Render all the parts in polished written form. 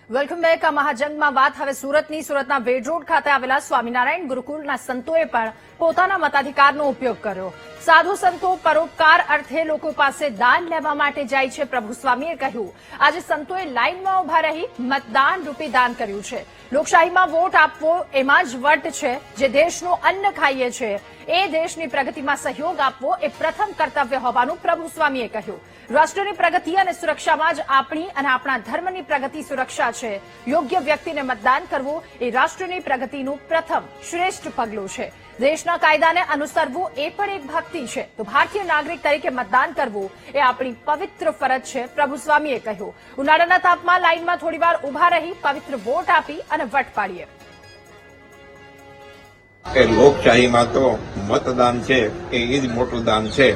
Welcome back. આ મહાજંગમાં વાત હવે સુરતની. સુરતના વેડ રોડ ખાતે આવેલા સ્વામિનારાયણ ગુરુકુળના સંતોએ પણ પોતાના મતાધિકારનો ઉપયોગ કર્યો. સાધુ સંતો પરોપકાર અર્થે લોકો પાસે દાન લેવા માટે જાય છે. પ્રભુ સ્વામીએ કહ્યું, આજે સંતોએ લાઇનમાં ઉભા રહી મતદાન રૂપી દાન કર્યું છે. લોકશાહીમાં વોટ આપવો એમાં જ વટ છે. જે દેશનું અન્ન ખાઈએ છે એ દેશની પ્રગતિમાં સહયોગ આપવો એ પ્રથમ કર્તવ્ય હોવાનું પ્રભુ સ્વામીએ કહ્યું. રાષ્ટ્રની પ્રગતિ અને સુરક્ષામાં જ આપણી અને આપણા ધર્મની પ્રગતિ સુરક્ષા છે. યોગ્ય વ્યક્તિને મતદાન કરવું એ રાષ્ટ્રની પ્રગતિનું પ્રથમ શ્રેષ્ઠ પગલું છે. દેશના કાયદાને અનુસરવું એ પણ એક ભક્તિ છે. તો ભારતીય નાગરિક તરીકે મતદાન કરવું એ આપણી પવિત્ર ફરજ છે, પ્રભુ સ્વામીએ કહ્યું. ઉનાળાના તાપમાં લાઇનમાં થોડીવાર ઉભા રહી પવિત્ર વોટ આપી અને વટ પાડીએ. લોકશાહીમાં તો મતદાન છે એ જ મોટું દાન છે.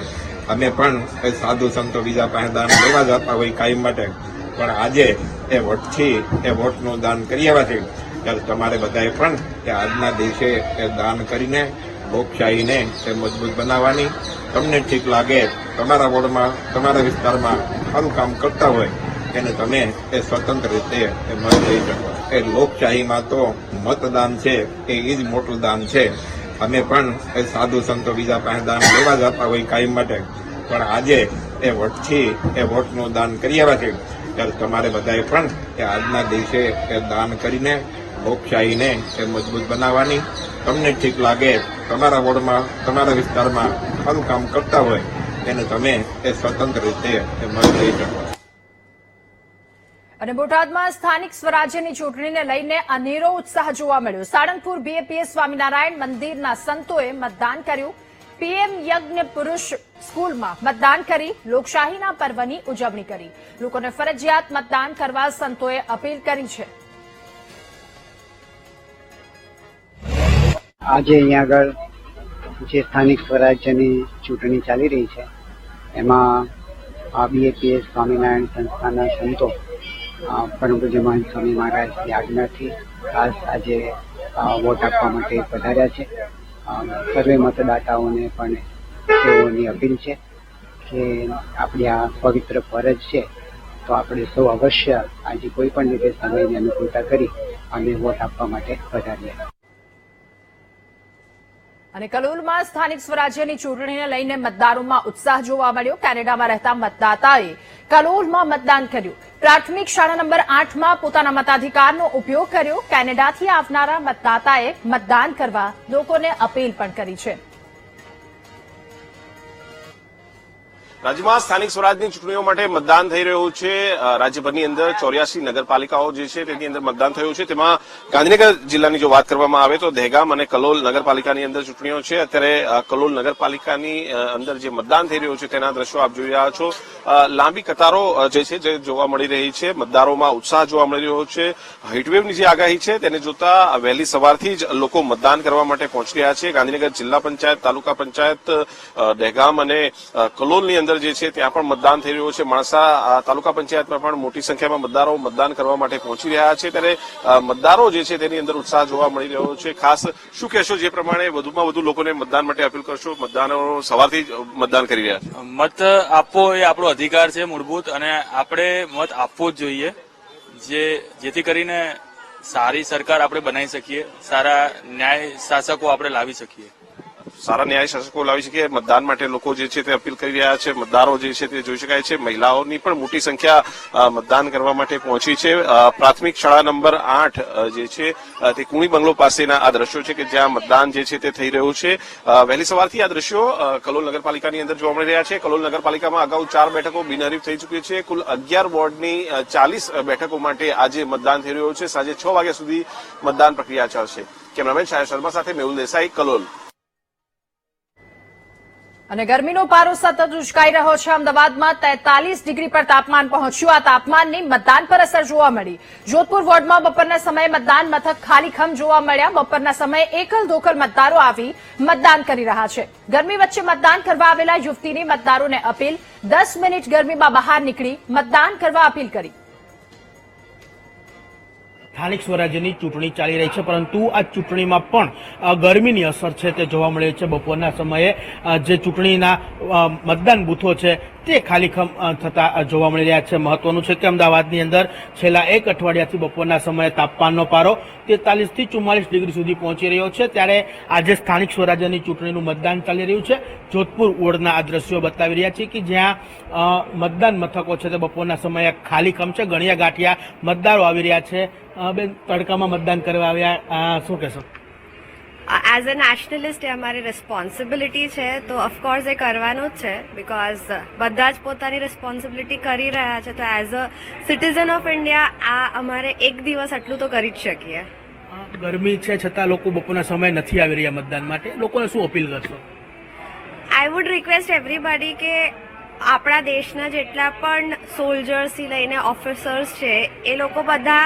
અમે પણ સાધુ સંતો બીજા પાસે દાન લેવા જતા હોય કાયમ માટે, પણ આજે એ વટથી એ વોટનું દાન કરી આવ્યા છે. ત્યારે તમારે બધાએ પણ આજના દિવસે એ દાન કરીને લોકશાહીને એ મજબૂત બનાવવાની. તમને ઠીક લાગે, તમારા વોર્ડમાં તમારા વિસ્તારમાં સારું કામ કરતા હોય એને તમે એ સ્વતંત્ર રીતે મત દઈ શકો. એ લોકશાહીમાં તો મતદાન છે એ જ મોટું દાન છે. અમે પણ સાધુ સંતો બીજા પાસે દાન લેવા જતા હોય કાયમ માટે, પણ આજે એ વટથી એ વોટનું દાન કરી આવ્યા છે. ત્યારે તમારે બધાએ પણ આજના દિવસે એ દાન કરીને લોકશાહીને એ મજબૂત બનાવવાની. તમને ઠીક લાગે, તમારા વોર્ડમાં તમારા વિસ્તારમાં સારું કામ કરતા હોય એને તમે એ સ્વતંત્ર રીતે મત દઈ શકો. અને બોટાદમાં સ્થાનિક સ્વરાજ્યની ચૂંટણીને લઈને અનેરો ઉત્સાહ જોવા મળ્યો. સાળંગપુર બીએપીએસ સ્વામિનારાયણ મંદિરના સંતોએ મતદાન કર્યું. પીએમ યજ્ઞ પુરુષ સ્કૂલમાં મતદાન કરી લોકશાહીના પર્વની ઉજવણી કરી. લોકોને ફરજિયાત મતદાન કરવા સંતોએ અપીલ કરી છે. આજે અહીંયા આગળ જે સ્થાનિક સ્વરાજ્યની ચૂંટણી ચાલી રહી છે એમાં બીએપીએસ સ્વામિનારાયણ સંસ્થાના સંતો પરમ પૂજ્ય મહંત સ્વામી મહારાજની આજ્ઞાથી ખાસ આજે વોટ આપવા માટે પધાર્યા છે. સર્વે મતદાતાઓને પણ તેઓની અપીલ છે કે આપણી આ પવિત્ર ફરજ છે તો આપણે સૌ અવશ્ય આજે કોઈ પણ રીતે સમયની અનુકૂળતા કરી અને વોટ આપવા માટે પધારીએ. અને કલોલમાં સ્થાનિક સ્વરાજ્યની ચૂંટણીને લઈને મતદારોમાં ઉત્સાહ જોવા મળ્યો. કેનેડામાં રહેતા મતદાતાએ કલોલમાં મતદાન કર્યું. પ્રાથમિક શાળા નંબર 8માં પોતાના મતાધિકારનો ઉપયોગ કર્યો. કેનેડાથી આવનારા મતદાતાએ મતદાન કરવા લોકોને અપીલ પણ કરી છે. રાજ્યમાં સ્થાનિક સ્વરાજની ચૂંટણીઓ માટે મતદાન થઈ રહ્યું છે. રાજ્યભરની અંદર 84 નગરપાલિકાઓ જે છે તેની અંદર મતદાન થયું છે. તેમાં ગાંધીનગર જિલ્લાની જો વાત કરવામાં આવે તો દહેગામ અને કલોલ નગરપાલિકાની અંદર ચૂંટણીઓ છે. અત્યારે કલોલ નગરપાલિકાની અંદર જે મતદાન થઈ રહ્યું છે તેના દ્રશ્યો આપ જોઈ રહ્યા છો. લાંબી કતારો જે છે જે જોવા મળી રહી છે. મતદારોમાં ઉત્સાહ જોવા મળી રહ્યો છે. હીટવેવની જે આગાહી છે તેને જોતા વહેલી સવારથી જ લોકો મતદાન કરવા માટે પહોંચી રહ્યા છે. ગાંધીનગર જિલ્લા પંચાયત, તાલુકા પંચાયત, દહેગામ અને કલોલની અંદર જે છે ત્યાં પણ મતદાન થઈ રહ્યું છે. માણસા તાલુકા પંચાયતમાં પણ મોટી સંખ્યામાં મતદારો મતદાન કરવા માટે પહોંચી રહ્યા છે. ત્યારે મતદારો જે છે તેની અંદર ઉત્સાહ જોવા મળી રહ્યો છે. ખાસ શું કહેશો, જે પ્રમાણે વધુમાં વધુ લોકોને મતદાન માટે અપીલ કરશો? મતદારો સવારથી જ મતદાન કરી રહ્યા છે. મત આપવો એ આપણો અધિકાર છે મૂળભૂત, અને આપણે મત આપવો જ જોઈએ જેથી કરીને સારી સરકાર આપણે બનાવી શકીએ, સારા ન્યાય શાસકો આપણે લાવી શકીએ. સારા ન્યાય શાસકો લાવી શકીએ. મતદાન માટે લોકો જે છે તે અપીલ કરી રહ્યા છે. મતદારો જે છે તે જોઈ શકાય છે. મહિલાઓની પણ મોટી સંખ્યા મતદાન કરવા માટે પહોંચી છે. પ્રાથમિક શાળા નંબર 8 જે છે તે કુણી બંગલો પાસેના આ દ્રશ્યો છે કે જ્યાં મતદાન જે છે તે થઈ રહ્યું છે. વહેલી સવારથી આ દ્રશ્યો કલોલ નગરપાલિકાની અંદર જોવા મળી રહ્યા છે. કલોલ નગરપાલિકામાં અગાઉ 4 બેઠકો બિનહરીફ થઈ ચૂકી છે. કુલ 11 વોર્ડની 40 બેઠકો માટે આજે મતદાન થઈ રહ્યું છે. સાંજે 6 વાગ્યા સુધી મતદાન પ્રક્રિયા ચાલશે. કેમેરામેન શાયર શર્મા સાથે મેહુલ દેસાઈ, કલોલ. અને ગરમીનો પારો સતત ઉચકાઈ રહ્યો છે. અમદાવાદમાં 43 ડિગ્રી પર તાપમાન પહોંચ્યું. આ તાપમાનની મતદાન પર અસર જોવા મળી. જોધપુર વોર્ડમાં બપોરના સમયે મતદાન મથક ખાલીખમ જોવા મળ્યા. બપોરના સમયે એકલ દોકલ મતદારો આવી મતદાન કરી રહ્યા છે. ગરમી વચ્ચે મતદાન કરવા આવેલા યુવતીની મતદારોને અપીલ. 10 મિનિટ ગરમીમાં બહાર નીકળી મતદાન કરવા અપીલ કરી. સ્થાનિક સ્વરાજ્યની ચૂંટણી ચાલી રહી છે, પરંતુ આ ચૂંટણીમાં પણ ગરમીની અસર છે તે જોવા મળે છે. બપોરના સમયે જે ચૂંટણીના મતદાન બૂથો છે તે ખાલીખમ થતા જોવા મળી રહ્યા છે. મહત્વનું છે કે અમદાવાદની અંદર છેલ્લા એક અઠવાડિયાથી બપોરના સમયે તાપમાનનો પારો 43 થી 44 ડિગ્રી સુધી પહોંચી રહ્યો છે. ત્યારે આજે સ્થાનિક સ્વરાજ્યની ચૂંટણીનું મતદાન ચાલી રહ્યું છે. જોધપુર વોર્ડના આ દ્રશ્યો બતાવી રહ્યા છે કે જ્યાં મતદાન મથકો છે તે બપોરના સમયે ખાલીખમ છે. ગણ્યા ગાંઠિયા મતદારો આવી રહ્યા છે. બેન, તડકામાં મતદાન કરવા આવ્યા, શું કહેશો? એઝ અ નેશનલિસ્ટ એ અમારી રિસ્પોન્સિબિલિટી છે, તો ઓફકોર્સ એ કરવાનું જ છે, બિકોઝ બધા જ પોતાની રિસ્પોન્સિબિલિટી કરી રહ્યા છે. તો as a citizen of India આ અમારે એક દિવસ આટલું તો કરી જ શકીએ. ગરમી છે છતાં લોકો બપોરના સમયે નથી આવી રહ્યા મતદાન માટે. લોકોને શું અપીલ કરશો? આઈ વુડ રિક્વેસ્ટ એવરીબડી કે આપણા દેશના જેટલા પણ સોલ્જર્સથી લઈને ઓફિસર્સ છે એ લોકો બધા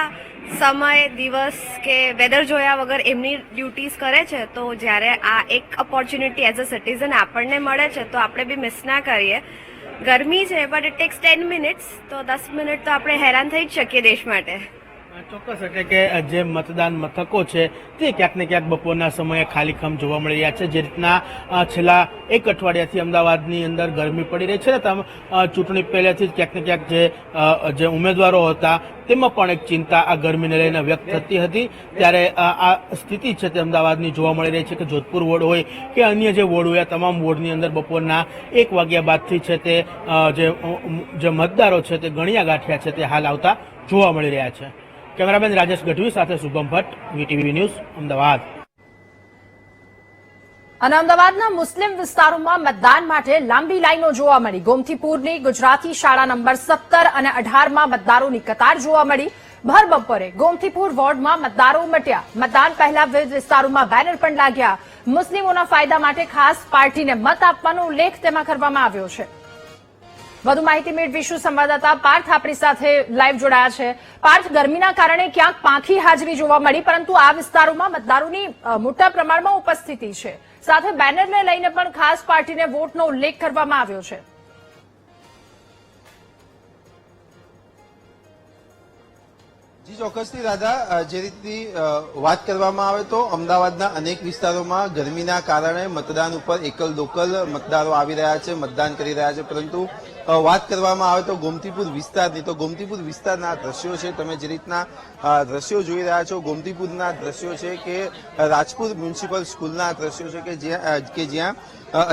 સમય, દિવસ કે વેધર જોયા વગર એમની ડ્યુટીઝ કરે છે. તો જ્યારે આ એક ઓપોર્ચ્યુનિટી એઝ અ સિટીઝન આપણને મળે છે તો આપણે બી મિસ ના કરીએ. ગરમી છે બટ ઇટ ટેક્સ 10 મિનિટ્સ, તો 10 મિનિટ તો આપણે હેરાન થઈ જ શકીએ દેશ માટે. ચોક્કસ, એટલે કે જે મતદાન મથકો છે તે ક્યાંક ને ક્યાંક બપોરના સમયે ખાલીખમ જોવા મળી રહ્યા છે. જે રીતના છેલ્લા એક અઠવાડિયાથી અમદાવાદની અંદર ગરમી પડી રહી છે ને, ચૂંટણી પહેલેથી જ ક્યાંક ને ક્યાંક જે ઉમેદવારો હતા તેમાં પણ એક ચિંતા આ ગરમીને લઈને વ્યક્ત થતી હતી. ત્યારે આ સ્થિતિ છે તે અમદાવાદની જોવા મળી રહી છે કે જોધપુર વોર્ડ હોય કે અન્ય જે વોર્ડ હોય, તમામ વોર્ડની અંદર બપોરના 1 વાગ્યા બાદથી છે તે જે મતદારો છે તે ગણ્યા ગાંઠિયા છે તે હાલ આવતા જોવા મળી રહ્યા છે. કેમેરામેન રાજેશ ગઢવી સાથે શુભમ ભટ્ટ, વીટીવી ન્યૂઝ, અમદાવાદ. અને અમદાવાદના મુસ્લિમ વિસ્તારોમાં મતદાન માટે લાંબી લાઈનો જોવા મળી. ગોમતીપુરની ગુજરાતી શાળા નંબર 17 અને 18માં મતદારોની કતાર જોવા મળી. ભર બપોરે ગોમતીપુર વોર્ડમાં મતદારો ઉમટ્યા. મતદાન પહેલા વિવિધ વિસ્તારોમાં બેનર પણ લાગ્યા. મુસ્લિમોના ફાયદા માટે ખાસ પાર્ટીને મત આપવાનો ઉલ્લેખ તેમાં કરવામાં આવ્યો છે. વધુ માહિતી મેળવીશું. સંવાદદાતા પાર્થ આપણી સાથે લાઈવ જોડાયા છે. પાર્થ, ગરમીના કારણે ક્યાંક પાંખી હાજરી જોવા મળી, પરંતુ આ વિસ્તારોમાં મતદારોની મોટા પ્રમાણમાં ઉપસ્થિતિ છે. સાથે બેનરને લઈને પણ ખાસ પાર્ટીને વોટનો ઉલ્લેખ કરવામાં આવ્યો છે. જી ચોક્કસથી રાધા, જે રીતની વાત કરવામાં આવે તો અમદાવાદના અનેક વિસ્તારોમાં ગરમીના કારણે મતદાન ઉપર એકલ દોકલ મતદારો આવી રહ્યા છે, મતદાન કરી રહ્યા છે. પરંતુ વાત કરવામાં આવે તો ગોમતીપુર વિસ્તારની, તો ગોમતીપુર વિસ્તારના દ્રશ્યો છે, તમે જે રીતના દ્રશ્યો જોઈ રહ્યા છો, ગોમતીપુરના દ્રશ્યો છે કે રાજપુર મ્યુનિસિપલ સ્કૂલના દ્રશ્યો છે કે જ્યાં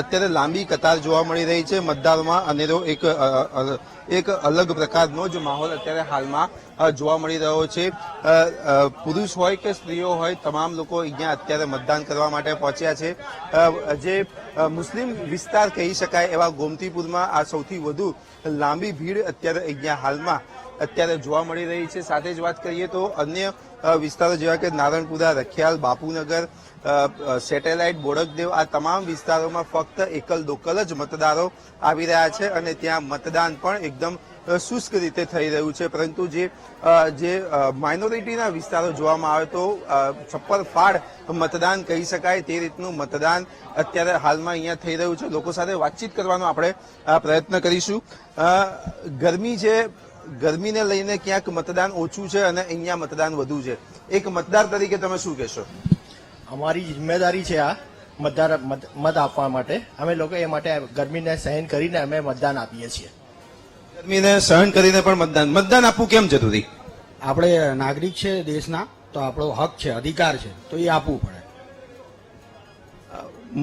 અત્યારે લાંબી કતાર જોવા મળી રહી છે. મતદારોમાં અનેરો એક અલગ પ્રકારનો જ માહોલ અત્યારે હાલમાં જોવા મળી રહ્યો છે. પુરુષ હોય કે સ્ત્રીઓ હોય, તમામ લોકો અહીંયા અત્યારે મતદાન કરવા માટે પહોંચ્યા છે. જે મુસ્લિમ વિસ્તાર કહી શકાય એવા ગોમતીપુરમાં આ સૌથી વધુ લાંબી ભીડ અત્યારે અહીંયા હાલમાં અત્યારે જોવા મળી રહી છે. સાથે જ વાત કરીએ તો અન્ય વિસ્તારો જેવા કે નારણપુરા, રખિયાલ, બાપુનગર, સેટેલાઇટ, બોડકદેવ, આ તમામ વિસ્તારોમાં ફક્ત એકલ દોકલ જ મતદારો આવી રહ્યા છે અને ત્યાં મતદાન પણ એકદમ શુષ્ક રીતે થઈ રહ્યું છે. પરંતુ જે માઇનોરિટીના વિસ્તારો જોવામાં આવે તો છપ્પર ફાડ મતદાન કહી શકાય તે રીતનું મતદાન અત્યારે હાલમાં અહીંયા થઈ રહ્યું છે. લોકો સાથે વાતચીત કરવાનો આપણે પ્રયત્ન કરીશું. ગરમી છે, ગરમીને લઈને ક્યાંક મતદાન ઓછું છે અને અહીંયા મતદાન વધુ છે. એક મતદાર તરીકે તમે શું કહેશો? અમારી જિમ્મેદારી છે આ મત આપવા માટે. અમે લોકો એ માટે ગરમીને સહન કરીને અમે મતદાન આપીએ છીએ. ગરમીને સહન કરીને પણ મતદાન આપવું કેમ જરૂરી? આપણે નાગરિક છે દેશના, તો આપણો હક છે, અધિકાર છે, તો એ આપવું પડે.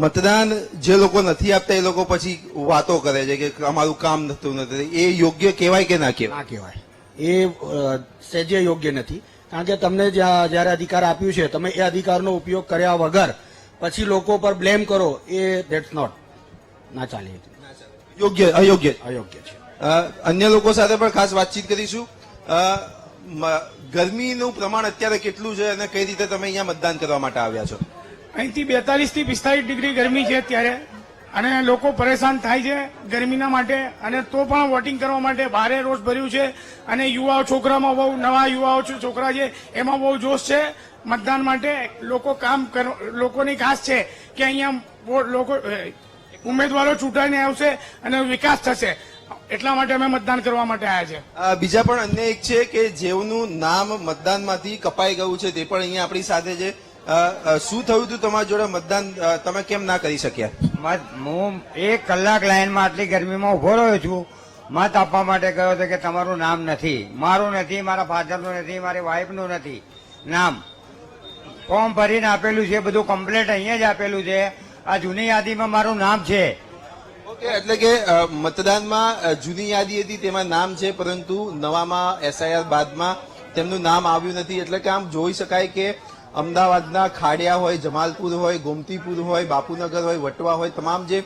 મતદાન જે લોકો નથી આપતા એ લોકો પછી વાતો કરે છે કે અમારું કામ થતું નથી. એ યોગ્ય કહેવાય કે ના કહેવાય? ના કહેવાય. એ સહેજે યોગ્ય નથી. કારણ કે તમને જયારે અધિકાર આપ્યું છે, તમે એ અધિકારનો ઉપયોગ કર્યા વગર પછી લોકો પર બ્લેમ કરો, એ ધેટ્સ નોટ, ના ચાલે. અયોગ્ય છે. અન્ય લોકો સાથે પણ ખાસ વાતચીત કરીશું. ગરમીનું પ્રમાણ અત્યારે કેટલું છે અને કઈ રીતે તમે અહીંયા મતદાન કરવા માટે આવ્યા છો? અહીંથી 42 થી 45 ડિગ્રી ગરમી છે અત્યારે, અને લોકો પરેશાન થાય છે ગરમીના માટે, અને તો પણ વોટિંગ કરવા માટે ભારે રોષ ભર્યું છે. અને યુવાઓ, છોકરામાં બહુ નવા યુવાઓ છોકરા છે એમાં બહુ જોશ છે મતદાન માટે. લોકોની ખાસ છે કે અહીંયા લોકો ઉમેદવારો ચૂંટાઈને આવશે અને વિકાસ થશે, એટલા માટે અમે મતદાન કરવા માટે આવ્યા છે. બીજા પણ અન્ય એક છે કે જેઓનું નામ મતદાનમાંથી કપાઈ ગયું છે તે પણ અહીંયા આપણી સાથે છે. શું થયું હતું તમારી જોડે મતદાન તમે કેમ ના કરી શક્યા? હું 1 કલાક લાઈનમાં આટલી ગરમીમાં ઉભો રહ્યો છું. મત આપવા માટે ગયો હતો કે તમારું નામ નથી, મારું નથી, મારા ફાધરનું નથી, મારી વાઈફનું નથી નામ. ફોર્મ ભરીને આપેલું છે, બધું કમ્પ્લેટ અહીંયા જ આપેલું છે. આ જૂની યાદીમાં મારું નામ છે. ઓકે, એટલે કે મતદાનમાં જૂની યાદી હતી તેમાં નામ છે, પરંતુ નવામાં SIR બાદમાં તેમનું નામ આવ્યું નથી. એટલે કે આમ જોઈ શકાય કે અમદાવાદના ખાડિયા હોય, જમાલપુર હોય, ગોમતીપુર હોય, બાપુનગર હોય, વટવા હોય, તમામ જે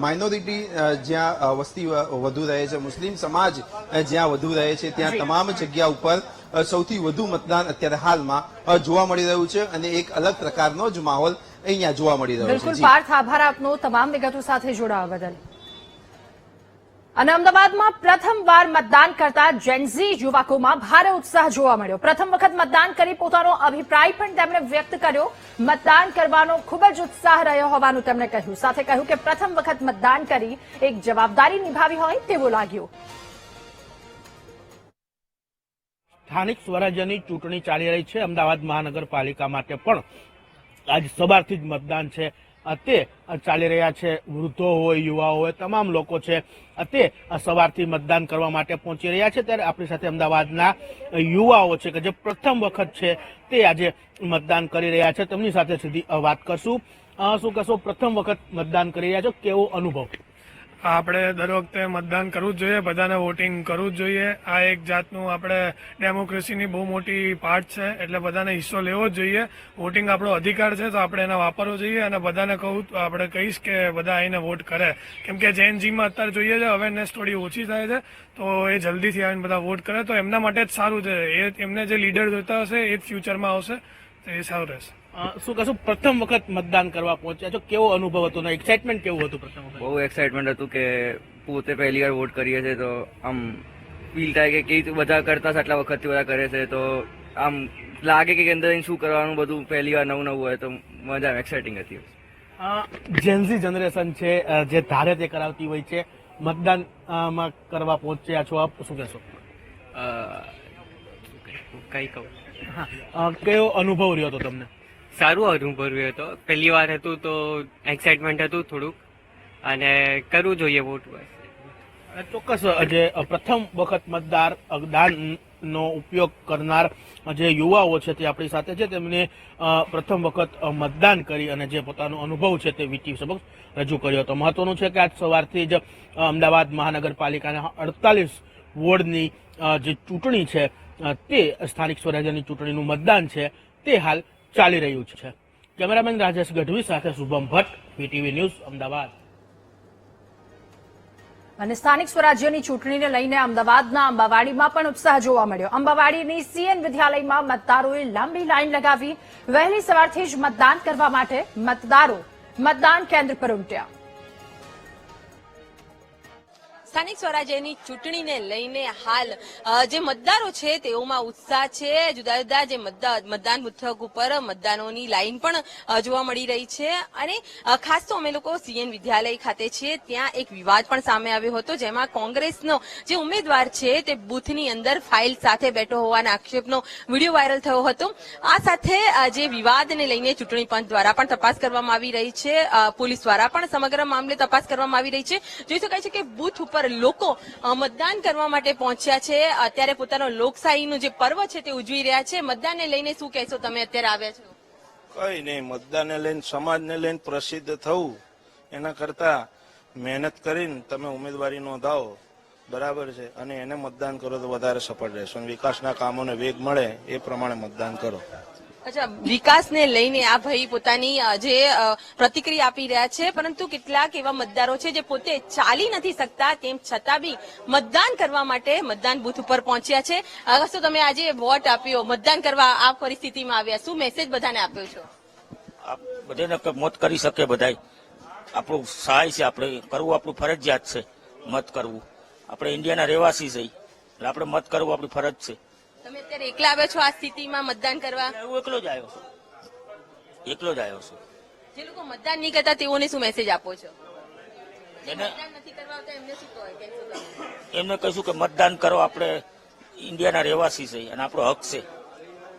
માઇનોરિટી જ્યાં વસ્તી વધુ રહે છે, મુસ્લિમ સમાજ જ્યાં વધુ રહે છે, ત્યાં તમામ જગ્યા ઉપર સૌથી વધુ મતદાન અત્યારે હાલમાં જોવા મળી રહ્યું છે અને એક અલગ પ્રકારનો જ માહોલ અહીંયા જોવા મળી રહ્યો છે. બિલકુલ પાર્થ, આભાર આપનો તમામ વિગતો સાથે જોડાવા બદલ. અને અમદાવાદમાં પ્રથમવાર મતદાન કરતા જેનઝી યુવકોમાં ભારે ઉત્સાહ જોવા મળ્યો. પ્રથમ વખત મતદાન કરી પોતાનો અભિપ્રાય પણ તેમણે વ્યક્ત કર્યો. મતદાન કરવાનો ખૂબ જ ઉત્સાહ રહ્યો હોવાનું તેમણે કહ્યું. સાથે કહ્યું કે પ્રથમ વખત મતદાન કરી એક જવાબદારી નિભાવી હોય તેવું લાગ્યું. સ્થાનિક સ્વરાજ્યની ચૂંટણી ચાલી રહી છે. અમદાવાદ મહાનગરપાલિકા માટે પણ આજ સવારથી જ મતદાન છે તે ચાલી રહ્યા છે. વૃદ્ધો હોય, યુવાઓ હોય, તમામ લોકો છે તે સવારથી મતદાન કરવા માટે પહોંચી રહ્યા છે. ત્યારે આપણી સાથે અમદાવાદના યુવાઓ છે કે જે પ્રથમ વખત છે તે આજે મતદાન કરી રહ્યા છે. તેમની સાથે સીધી વાત કરશું. શું કહેશો, પ્રથમ વખત મતદાન કરી રહ્યા છો, કેવો અનુભવ? આપણે દર વખતે મતદાન કરવું જ જોઈએ, બધાને વોટિંગ કરવું જ જોઈએ. આ એક જાતનું આપણે ડેમોક્રેસીની બહુ મોટી પાર્ટ છે, એટલે બધાને હિસ્સો લેવો જ જોઈએ. વોટિંગ આપણો અધિકાર છે, તો આપણે એને વાપરવો જોઈએ. અને બધાને આપણે કહીશ કે બધા આવીને વોટ કરે, કેમ કે જેનજીમાં અત્યારે જોઈએ છે અવેરનેસ થોડી ઓછી થાય છે, તો એ જલ્દીથી આવીને બધા વોટ કરે તો એમના માટે જ સારું છે. એમને જે લીડર જોતા હશે એ જ ફ્યુચરમાં આવશે, તો એ સારું રહેશે. શું કહેશો, પ્રથમ વખત મતદાન કરવા પહોંચ્યા છો, કેવો અનુભવ હતો ને એક્સાઇટમેન્ટ કેવું હતું? પ્રથમ વખત બહુ એક્સાઇટમેન્ટ હતું કે પોતે પહેલી વાર વોટ કરીએ છીએ, તો આમ ફીલ થાય કે કેવી બધા કરતા આટલા વખતથી બધા કરે છે, તો આમ લાગે કે અંદર શું કરવાનું બધું પહેલી વાર નવું નવું હોય, તો મજા એક્સાઇટિંગ હતી. જેનઝી જનરેશન છે જે ધારે તે કરાવતી હોય છે, મતદાન માં કરવા પહોંચ્યા છો આપ, શું કહેશો? કઈ કહું, કયો અનુભવ રહ્યો હતો તમને? સારું અનુભવ રહ્યો હતો. પહેલી વાર હતું તો એક્સાઇટમેન્ટ હતું થોડુંક, અને કરવું જોઈએ વોટ. ચોક્કસ, જે પ્રથમ વખત મતદાનનો ઉપયોગ કરનાર જે યુવાઓ છે તે આપણી સાથે છે. તેમને પ્રથમ વખત મતદાન કરી અને જે પોતાનો અનુભવ છે તે વીટી સમક્ષ રજૂ કર્યો હતો. મહત્વનું છે કે આજ સવારથી જ અમદાવાદ મહાનગરપાલિકાના 48 વોર્ડની જે ચૂંટણી છે તે સ્થાનિક સ્વરાજ્યની ચૂંટણીનું મતદાન છે તે હાલ ચાલી રહ્યું છે. કેમેરામેન રાજેશ ગઢવી સાથે શુભમ ભટ્ટ, વીટીવી ન્યૂઝ, અમદાવાદ. અને સ્થાનિક સ્વરાજ્યની ચૂંટણીને લઈને અમદાવાદના અંબાવાડીમાં પણ ઉત્સાહ જોવા મળ્યો. અંબાવાડીની CN વિદ્યાલયમાં મતદારોએ લાંબી લાઈન લગાવી. વહેલી સવારથી જ મતદાન કરવા માટે મતદારો મતદાન કેન્દ્ર પર ઉમટ્યા. સ્થાનિક સ્વરાજ્યની ચૂંટણીને લઈને હાલ જે મતદારો છે તેઓમાં ઉત્સાહ છે. જુદા જુદા જે મતદાન મથક ઉપર મતદાનોની લાઈન પણ જોવા મળી રહી છે. અને ખાસ તો અમે લોકો CN વિદ્યાલય ખાતે છીએ, ત્યાં એક વિવાદ પણ સામે આવ્યો હતો, જેમાં કોંગ્રેસનો જે ઉમેદવાર છે તે બૂથની અંદર ફાઇલ સાથે બેઠો હોવાના આક્ષેપનો વિડીયો વાયરલ થયો હતો. આ સાથે જે વિવાદને લઈને ચૂંટણી પંચ દ્વારા પણ તપાસ કરવામાં આવી રહી છે, પોલીસ દ્વારા પણ સમગ્ર મામલે તપાસ કરવામાં આવી રહી છે. જોઈ શકાય છે કે બૂથ ઉપર લોકો મતદાન કરવા માટે પહોંચ્યા છે. અત્યારે પોતાનો લોકશાહીનું જે પર્વ છે તે ઉજવી રહ્યા છે. મતદાનને લઈને શું કહેશો તમે? અત્યારે આવ્યા છો. કઈ નહીં, મતદાનને લઈને, સમાજને લઈને પ્રસિદ્ધ થવું એના કરતા મહેનત કરીને તમે ઉમેદવારી નોંધાવો, બરાબર છે, અને એને મતદાન કરો તો વધારે સફળ રહેશો. વિકાસના કામોને વેગ મળે એ પ્રમાણે મતદાન કરો. અચ્છા, વિકાસને લઈને આ ભાઈ પોતાની જે પ્રતિક્રિયા આપી રહ્યા છે, પરંતુ કેટલાક એવા મતદારો છે જે પોતે ચાલી નથી શકતા, તેમ છતાં બી મતદાન કરવા માટે મતદાન બૂથ ઉપર પહોંચ્યા છે. શું તમે આજે વોટ આપ્યો, મતદાન કરવા આ પરિસ્થિતિમાં આવ્યા, શું મેસેજ બધાને આપ્યો છો? બધાને મત કરી શકે, બધા આપણું સહાય છે, આપણે કરવું આપણું ફરજિયાત છે. મત કરવું, આપણે ઇન્ડિયાના રહેવાસી છે એટલે આપણે મત કરવું આપણી ફરજ છે. તમે અત્યારે એકલા આવ્યા છો આ સ્થિતિમાં મતદાન કરવા? હું એકલો જ આવ્યો છું. જે લોકો મતદાન નહીં કરતા તેઓને શું મેસેજ આપો છો? એમને કહીશું કે મતદાન કરો, આપણે ઇન્ડિયાના રહેવાસી છે અને આપણો હક છે.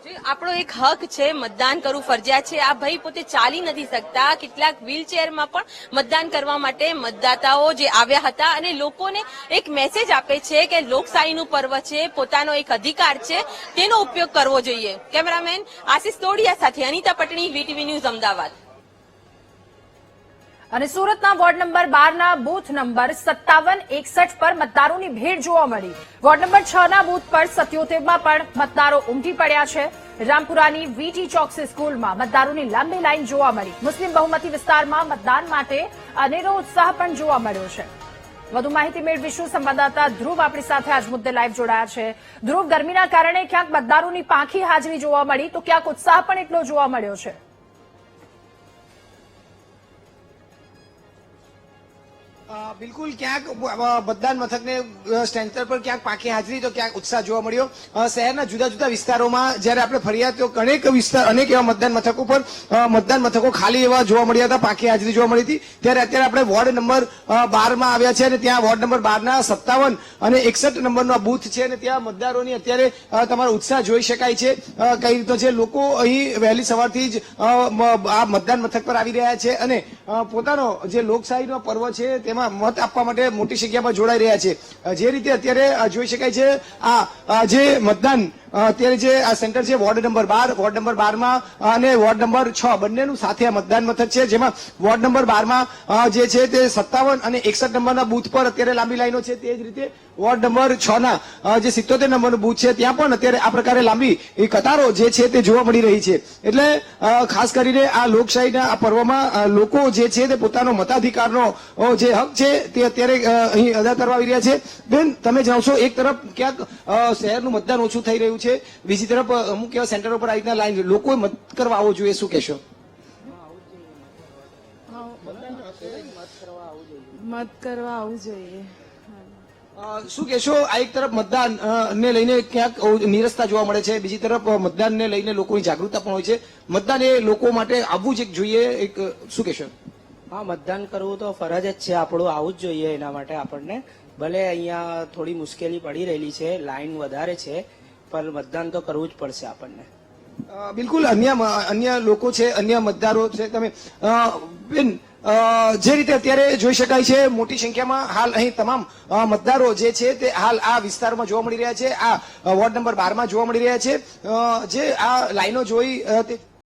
જે આપણો એક હક છે, મતદાન કરવું ફરજિયાત છે. આ ભાઈ પોતે ચાલી નથી શકતા, કેટલાક વ્હીલચેરમાં પણ મતદાન કરવા માટે મતદાતાઓ જે આવ્યા હતા અને લોકોને એક મેસેજ આપે છે કે લોકશાહીનું પર્વ છે, પોતાનો એક અધિકાર છે, તેનો ઉપયોગ કરવો જોઈએ. કેમેરામેન આશિષ તોડિયા સાથે અનિતા પટણી, વીટીવી ન્યૂઝ, અમદાવાદ. અને સુરતના વોર્ડ નંબર 12ના બૂથ નંબર 5761 પર મતદારોની ભીડ જોવા મળી. વોર્ડ નંબર 6ના બૂથ પર 77માં પણ મતદારો ઉમટી પડ્યા છે. રામપુરાની વીટી ચોકસી સ્કૂલમાં મતદારોની લાંબી લાઈન જોવા મળી. મુસ્લિમ બહુમતી વિસ્તારમાં મતદાન માટે અનેરો ઉત્સાહ પણ જોવા મળ્યો છે. વધુ માહિતી મેળવીશું. સંવાદદાતા ધ્રુવ આપણી સાથે આજ મુદ્દે લાઈવ જોડાયા છે. ધ્રુવ, ગરમીના કારણે ક્યાંક મતદારોની પાંખી હાજરી જોવા મળી તો ક્યાંક ઉત્સાહ પણ એટલો જોવા મળ્યો છે. બિલકુલ, ક્યાંક મતદાન મથકને સેન્ટર પર ક્યાંક પાંખી હાજરી તો ક્યાંક ઉત્સાહ જોવા મળ્યો. શહેરના જુદા જુદા વિસ્તારોમાં જ્યારે આપણે ફર્યા તો અનેક એવા મતદાન મથકો પર મતદાન મથકો ખાલી એવા જોવા મળ્યા હતા, પાંખી હાજરી જોવા મળી હતી. ત્યારે અત્યારે આપણે વોર્ડ નંબર 12માં આવ્યા છે અને ત્યાં વોર્ડ નંબર 12ના 57 અને 61 નંબરનો બૂથ છે અને ત્યાં મતદારોની અત્યારે તમારો ઉત્સાહ જોઈ શકાય છે. કઈ રીતે છે, લોકો અહીં વહેલી સવારથી જ આ મતદાન મથક પર આવી રહ્યા છે અને પોતાનો જે લોકશાહીનો પર્વ છે તેમાં મત આપવા માટે મોટી સંખ્યામાં જોડાઈ રહ્યા છે. જે રીતે અત્યારે જોઈ શકાય છે આ જે મતદાન અત્યારે જે આ સેન્ટર છે વોર્ડ નંબર 12, વોર્ડ નંબર 12માં અને વોર્ડ નંબર 6 બંનેનું સાથે આ મતદાન મથક છે, જેમાં વોર્ડ નંબર 12માં જે છે તે 57 અને 61 નંબરના બૂથ પર અત્યારે લાંબી લાઈનો છે. તે જ રીતે વોર્ડ નંબર 6ના જે 77 નંબરનું બૂથ છે ત્યાં પણ અત્યારે આ પ્રકારે લાંબી કતારો જે છે તે જોવા મળી રહી છે. એટલે ખાસ કરીને આ લોકશાહીના આ પર્વમાં લોકો જે છે તે પોતાનો મતાધિકારનો જે હક છે તે અત્યારે અહીં અદા કરવા આવી રહ્યા છે. બેન, તમે જણાવશો, એક તરફ ક્યાંક શહેરનું મતદાન ઓછું થઈ રહ્યું છે, બીજી તરફ અમુક એવા સેન્ટરો પર આ રીતના લાઈન, લોકો મત કરવા આવવો જોઈએ, શું કહેશો? મત કરવા આવવું જોઈએ. શું કહેશો, આ એક તરફ મતદાન ને લઈને ક્યાંક નીરસતા જોવા મળે છે, બીજી તરફ મતદાનને લઈને લોકોની જાગૃતતા પણ હોય છે. મતદાન એ લોકો માટે આવવું જ એક જોઈએ, એક શું કહેશો? હા, મતદાન કરવું તો ફરજ જ છે, આપણું આવવું જ જોઈએ. એના માટે આપણને ભલે અહીંયા થોડી મુશ્કેલી પડી રહેલી છે, લાઈન વધારે છે, પણ મતદાન તો કરવું જ પડશે આપણને. બિલકુલ, અન્ય લોકો છે, અન્ય મતદારો છે. તમે બેન, જે રીતે અત્યારે જોઈ શકાય છે મોટી સંખ્યામાં હાલ અહીં તમામ મતદારો જે છે તે હાલ આ વિસ્તારમાં જોવા મળી રહ્યા છે, આ વોર્ડ નંબર 12માં જોવા મળી રહ્યા છે. જે આ લાઈનો જોઈ